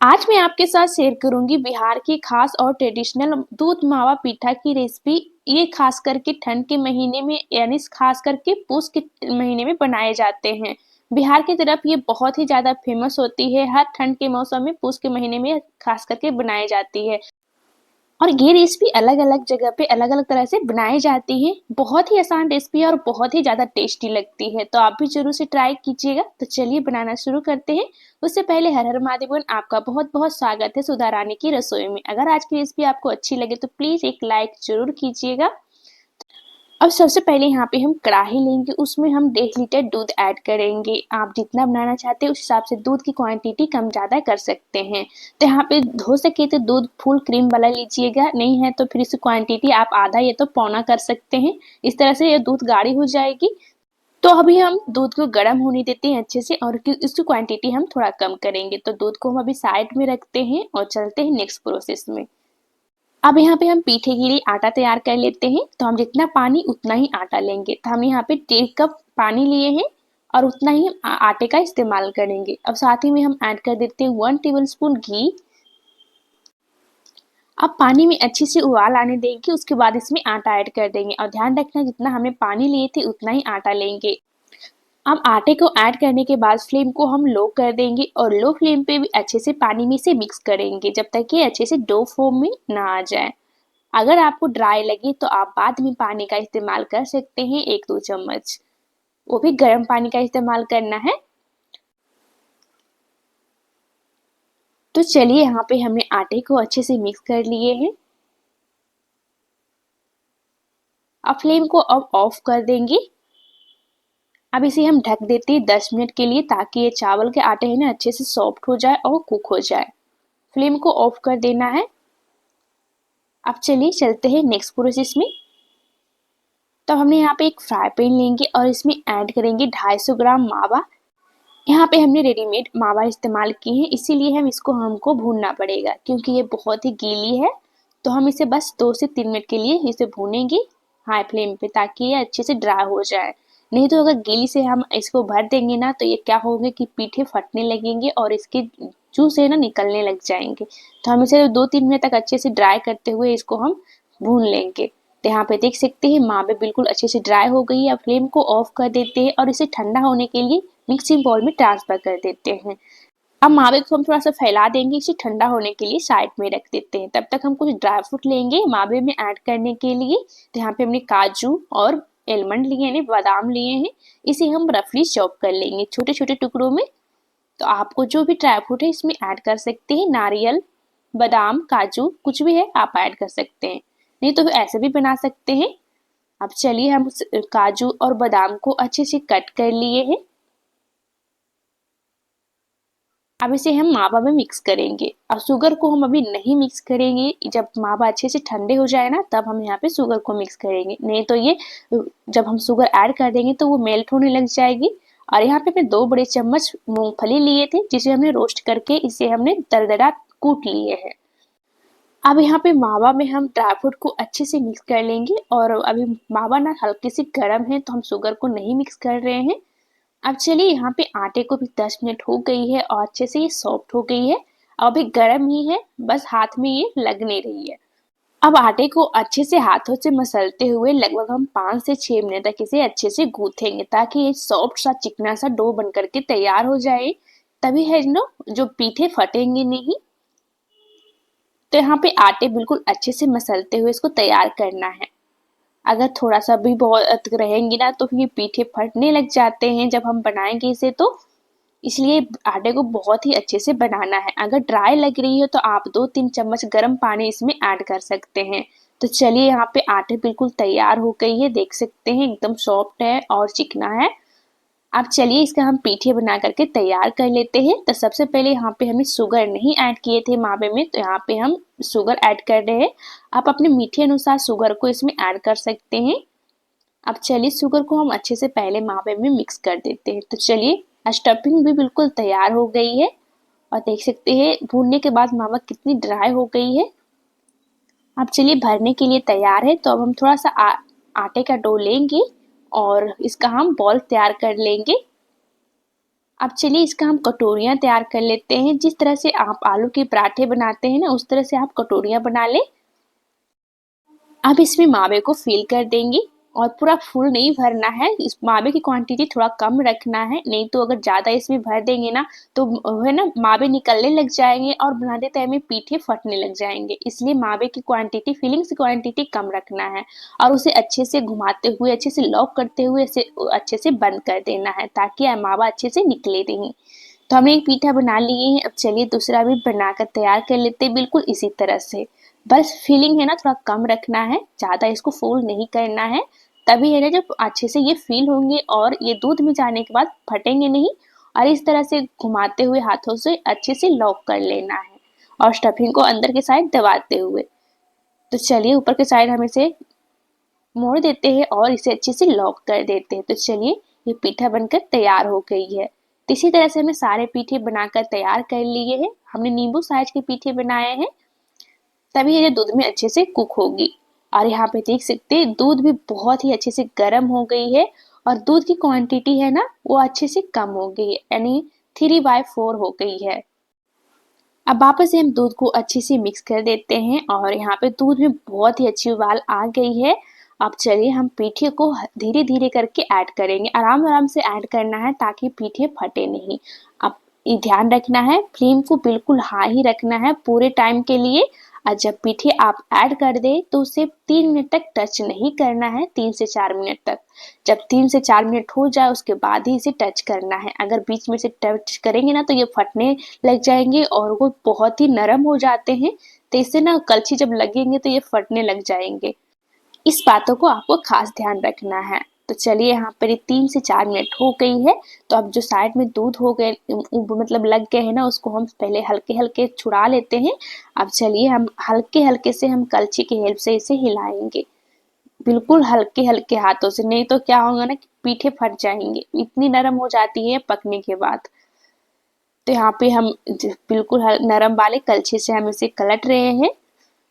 आज मैं आपके साथ शेयर करूंगी बिहार की खास और ट्रेडिशनल दूध मावा पीठा की रेसिपी। ये खास करके ठंड के महीने में यानी खास करके पूस के महीने में बनाए जाते हैं। बिहार की तरफ ये बहुत ही ज्यादा फेमस होती है। हर ठंड के मौसम में पूस के महीने में खास करके बनाई जाती है। और ये रेसिपी अलग-अलग जगह पे अलग-अलग तरह से बनाई जाती है। बहुत ही आसान रेसिपी है और बहुत ही ज़्यादा टेस्टी लगती है। तो आप भी ज़रूर से ट्राई कीजिएगा। तो चलिए बनाना शुरू करते हैं। उससे पहले हर हर महादेव आपका बहुत-बहुत स्वागत है सुधा रानी की रसोई में। अगर आज की रेसिपी आपको अच्छी लगे तो प्लीज़ एक लाइक ज़रूर कीजिएगा। अब सबसे पहले यहाँ पे हम कढ़ाई लेंगे, उसमें हम 1.5 लीटर दूध ऐड करेंगे। आप जितना बनाना चाहते हैं उस हिसाब से दूध की क्वांटिटी कम ज़्यादा कर सकते हैं। तो यहाँ पे हो सके तो दूध फुल क्रीम वाला लीजिएगा, नहीं है तो फिर इसकी क्वांटिटी आप आधा या तो पौना कर सकते हैं। इस तरह से ये दूध गाढ़ी हो जाएगी। तो अभी हम दूध को गर्म होने देते हैं अच्छे से और इसकी क्वांटिटी हम थोड़ा कम करेंगे। तो दूध को हम अभी साइड में रखते हैं और चलते हैं नेक्स्ट प्रोसेस में। अब यहाँ पे हम पीठे के लिए आटा तैयार कर लेते हैं। तो हम जितना पानी उतना ही आटा लेंगे। तो हम यहाँ पे 1.5 कप पानी लिए हैं और उतना ही हम आटे का इस्तेमाल करेंगे। अब साथ ही में हम ऐड कर देते हैं 1 टेबलस्पून घी। अब पानी में अच्छी से उबाल आने देंगे, उसके बाद इसमें आटा ऐड कर देंगे और ध्यान रखना जितना हमने पानी लिए थे उतना ही आटा लेंगे। अब आटे को ऐड करने के बाद फ्लेम को हम लो कर देंगे और लो फ्लेम पे भी अच्छे से पानी में से मिक्स करेंगे जब तक कि अच्छे से डो फॉर्म में ना आ जाए। अगर आपको ड्राई लगे तो आप बाद में पानी का इस्तेमाल कर सकते हैं 1-2 चम्मच। वो भी गर्म पानी का इस्तेमाल करना है। तो चलिए यहाँ पे हमने आटे को अच्छे से मिक्स कर लिए हैं। अब फ्लेम को अब ऑफ कर देंगे। अब इसे हम ढक देते हैं 10 मिनट के लिए ताकि ये चावल के आटे है ना अच्छे से सॉफ्ट हो जाए और कुक हो जाए। फ्लेम को ऑफ कर देना है। अब चलिए चलते हैं नेक्स्ट प्रोसेस में। तो हमने यहाँ पे एक फ्राई पैन लेंगे और इसमें ऐड करेंगे 250 ग्राम मावा। यहाँ पे हमने रेडीमेड मावा इस्तेमाल की है, इसीलिए हमको भूनना पड़ेगा क्योंकि ये बहुत ही गीली है। तो हम इसे बस 2 से 3 मिनट के लिए इसे भूनेंगे हाई फ्लेम पे ताकि ये अच्छे से ड्राई हो जाए। नहीं तो अगर गीली से हम इसको भर देंगे ना तो ये क्या होगा कि पीठे फटने लगेंगे और इसके जूस है ना निकलने लग जाएंगे। तो हम इसे 2-3 मिनट तक अच्छे से ड्राई करते हुए इसको हम भून लेंगे। तो यहाँ पे देख सकते हैं मावे बिल्कुल अच्छे से ड्राई हो गई है। अब फ्लेम को ऑफ कर देते हैं और इसे ठंडा होने के लिए मिक्सिंग बाउल में ट्रांसफर कर देते हैं। अब मावे को हम थोड़ा सा फैला देंगे, इसे ठंडा होने के लिए साइड में रख देते हैं। तब तक हम कुछ ड्राई फ्रूट लेंगे मावे में ऐड करने के लिए। तो यहाँ पे हमने काजू और एलमंड लिए हैं, बादाम लिए हैं। इसे हम रफली चॉप कर लेंगे छोटे छोटे टुकड़ों में। तो आपको जो भी ड्राई फ्रूट है इसमें ऐड कर सकते हैं। नारियल, बादाम, काजू कुछ भी है आप ऐड कर सकते हैं, नहीं तो ऐसे भी बना सकते हैं। अब चलिए हम काजू और बादाम को अच्छे से कट कर लिए हैं। अब इसे हम मावा में मिक्स करेंगे। अब शुगर को हम अभी नहीं मिक्स करेंगे, जब मावा अच्छे से ठंडे हो जाए ना तब हम यहाँ पे शुगर को मिक्स करेंगे। नहीं तो ये जब हम शुगर ऐड कर देंगे तो वो मेल्ट होने लग जाएगी। और यहाँ पे मैं 2 बड़े चम्मच मूंगफली लिए थे जिसे हमने रोस्ट करके इसे हमने दरदरा कूट लिए हैं। अब यहाँ पे मावा में हम ड्राई फ्रूट को अच्छे से मिक्स कर लेंगे और अभी मावा ना हल्की सी गर्म है तो हम शुगर को नहीं मिक्स कर रहे हैं। अब चलिए यहाँ पे आटे को भी 10 मिनट हो गई है और अच्छे से ये सॉफ्ट हो गई है। अभी गर्म ही है, बस हाथ में ये लग नहीं रही है। अब आटे को अच्छे से हाथों से मसलते हुए लगभग हम 5 से 6 मिनट तक इसे अच्छे से गूंथेंगे ताकि ये सॉफ्ट सा चिकना सा डो बन करके तैयार हो जाए। तभी है नो जो पीठे फटेंगे नहीं। तो यहाँ पे आटे बिल्कुल अच्छे से मसलते हुए इसको तैयार करना है। अगर थोड़ा सा भी बहुत रहेंगी ना तो ये पीठे फटने लग जाते हैं जब हम बनाएंगे इसे। तो इसलिए आटे को बहुत ही अच्छे से बनाना है। अगर ड्राई लग रही है तो आप 2-3 चम्मच गर्म पानी इसमें ऐड कर सकते हैं। तो चलिए यहाँ पे आटे बिल्कुल तैयार हो गई है, देख सकते हैं एकदम सॉफ्ट है और चिकना है। अब चलिए इसका हम पीठे बना करके तैयार कर लेते हैं। तो सबसे पहले यहाँ पे हमने शुगर नहीं ऐड किए थे मावे में, तो यहाँ पे हम शुगर ऐड कर रहे हैं। आप अपने मीठे अनुसार शुगर को इसमें ऐड कर सकते हैं। अब चलिए शुगर को हम अच्छे से पहले मावे में मिक्स कर देते हैं। तो चलिए स्टफिंग भी बिल्कुल तैयार हो गई है और देख सकते हैं भूनने के बाद मावा कितनी ड्राई हो गई है। अब चलिए भरने के लिए तैयार है। तो अब हम थोड़ा सा आटे का डो लेंगे और इसका हम बॉल तैयार कर लेंगे। अब चलिए इसका हम कटोरियाँ तैयार कर लेते हैं। जिस तरह से आप आलू के पराठे बनाते हैं ना, उस तरह से आप कटोरियाँ बना लें। अब इसमें मावे को फिल कर देंगे और पूरा फुल नहीं भरना है। इस मावे की क्वांटिटी थोड़ा कम रखना है, नहीं तो अगर ज़्यादा इसमें भर देंगे ना तो है ना मावे निकलने लग जाएंगे और बनाते टाइम में पीठे फटने लग जाएंगे। इसलिए मावे की क्वांटिटी, फिलिंग्स की क्वांटिटी कम रखना है और उसे अच्छे से घुमाते हुए, अच्छे से लॉक करते हुए इसे अच्छे से बंद कर देना है ताकि मावा अच्छे से निकले नहीं। तो हमने एक पीठा बना लिए हैं। अब चलिए दूसरा भी बनाकर तैयार कर लेते हैं बिल्कुल इसी तरह से। बस फीलिंग है ना थोड़ा कम रखना है, ज़्यादा इसको फोल्ड नहीं करना है। तभी है ना जब अच्छे से ये फील होंगे और ये दूध में जाने के बाद फटेंगे नहीं। और इस तरह से घुमाते हुए हाथों से अच्छे से लॉक कर लेना है और स्टफिंग को अंदर के साइड दबाते हुए। तो चलिए ऊपर के साइड हम इसे मोड़ देते हैं और इसे अच्छे से लॉक कर देते हैं। तो चलिए ये पीठा बनकर तैयार हो गई है। तो इसी तरह से हमने सारे पीठे बनाकर तैयार कर लिए हैं। हमने नींबू साइज के पीठे बनाए हैं, तभी ये दूध में अच्छे से कुक होगी। और यहाँ पे देख सकते हैं दूध भी बहुत ही अच्छे से गर्म हो गई है और दूध की क्वांटिटी है ना वो अच्छे से कम हो गई है, यानी 3/4 हो गई है। अब वापस से हम दूध को अच्छे से मिक्स कर देते हैं और यहाँ पे दूध में बहुत ही अच्छी उबाल आ गई है। अब चलिए हम पीठे को धीरे धीरे करके ऐड करेंगे, आराम आराम से ऐड करना है ताकि पीठे फटे नहीं। अब ये ध्यान रखना है फ्लेम को बिल्कुल हाई रखना है पूरे टाइम के लिए। और जब पीठे आप ऐड कर दे तो उसे 3 मिनट तक टच नहीं करना है, 3 से 4 मिनट तक। जब 3 से 4 मिनट हो जाए उसके बाद ही इसे टच करना है। अगर बीच में से टच करेंगे ना तो ये फटने लग जाएंगे और वो बहुत ही नरम हो जाते हैं। तो इससे ना कलछी जब लगेंगे तो ये फटने लग जाएंगे। इस बातों को आपको खास ध्यान रखना है। तो चलिए यहाँ पर 3 से 4 मिनट हो गई है। तो अब जो साइड में दूध हो गए मतलब लग गए हैं ना, उसको हम पहले हल्के हल्के छुड़ा लेते हैं। अब चलिए हम हल्के हल्के से हम कलछी की हेल्प से इसे हिलाएंगे, बिल्कुल हल्के हल्के हाथों से, नहीं तो क्या होगा ना कि पीठे फट जाएंगे, इतनी नरम हो जाती है पकने के बाद। तो यहाँ पे हम बिल्कुल नरम वाले कलछी से हम इसे कलट रहे हैं।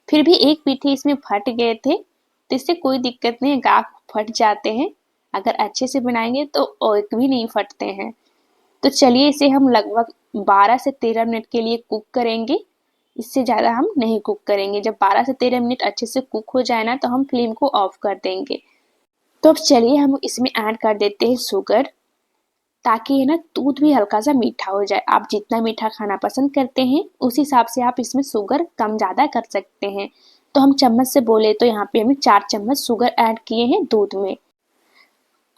फिर भी एक पीठे इसमें फट गए थे, तो इससे कोई दिक्कत नहीं है, गाँठ फट जाते हैं। अगर अच्छे से बनाएंगे तो एक भी नहीं फटते हैं। तो चलिए इसे हम लगभग 12 से 13 मिनट के लिए कुक करेंगे, इससे ज़्यादा हम नहीं कुक करेंगे। जब 12 से 13 मिनट अच्छे से कुक हो जाए ना तो हम फ्लेम को ऑफ कर देंगे। तो अब चलिए हम इसमें ऐड कर देते हैं शुगर, ताकि है ना दूध भी हल्का सा मीठा हो जाए। आप जितना मीठा खाना पसंद करते हैं उस हिसाब से आप इसमें शुगर कम ज़्यादा कर सकते हैं। तो हम चम्मच से बोले तो यहाँ पे हमने 4 चम्मच शुगर ऐड किए हैं दूध में।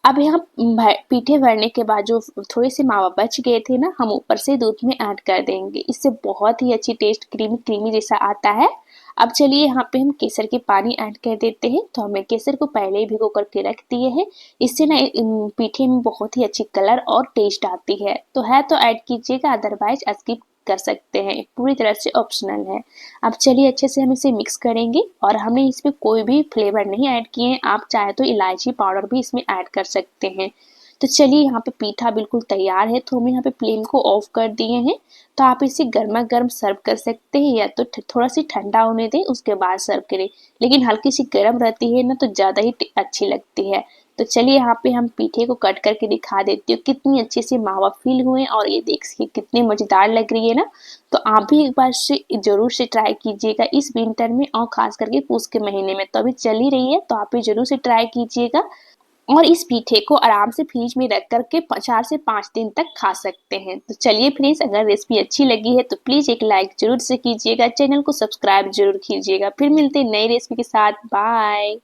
अब यहाँ पीठे भरने के बाद जो थोड़े से मावा बच गए थे ना, हम ऊपर से दूध में ऐड कर देंगे। इससे बहुत ही अच्छी टेस्ट क्रीमी क्रीमी जैसा आता है। अब चलिए यहाँ पे हम केसर के पानी ऐड कर देते हैं। तो हमने केसर को पहले ही भिगो करके रख दिए हैं। इससे ना पीठे में बहुत ही अच्छी कलर और टेस्ट आती है। तो ऐड कीजिएगा, अदरवाइज स्किप कर सकते हैं, पूरी तरह से ऑप्शनल है। अब चलिए अच्छे से हम इसे मिक्स करेंगे और हमने इसमें कोई भी फ्लेवर नहीं ऐड किए हैं। आप चाहे तो इलायची पाउडर भी इसमें ऐड कर सकते हैं। तो चलिए यहाँ पे पीठा बिल्कुल तैयार है। तो हम यहाँ पे फ्लेम को ऑफ कर दिए हैं। तो आप इसे गर्मा गर्म सर्व कर सकते हैं या तो थोड़ा सी ठंडा होने दें उसके बाद सर्व करें, लेकिन हल्की सी गर्म रहती है ना तो ज़्यादा ही अच्छी लगती है। तो चलिए यहाँ पे हम पीठे को कट करके दिखा देती हूँ कितनी अच्छे से मावा फील हुए और ये देखिए कितने मज़ेदार लग रही है ना। तो आप भी एक बार से ज़रूर से ट्राई कीजिएगा इस विंटर में और ख़ास करके पूस के महीने में। तो अभी चल ही रही है तो आप भी ज़रूर से ट्राई कीजिएगा और इस पीठे को आराम से फ्रिज में रख करके 4 से 5 दिन तक खा सकते हैं। तो चलिए फ्रेंड्स, अगर रेसिपी अच्छी लगी है तो प्लीज़ एक लाइक जरूर से कीजिएगा, चैनल को सब्सक्राइब जरूर कीजिएगा। फिर मिलते हैं नई रेसिपी के साथ। बाय।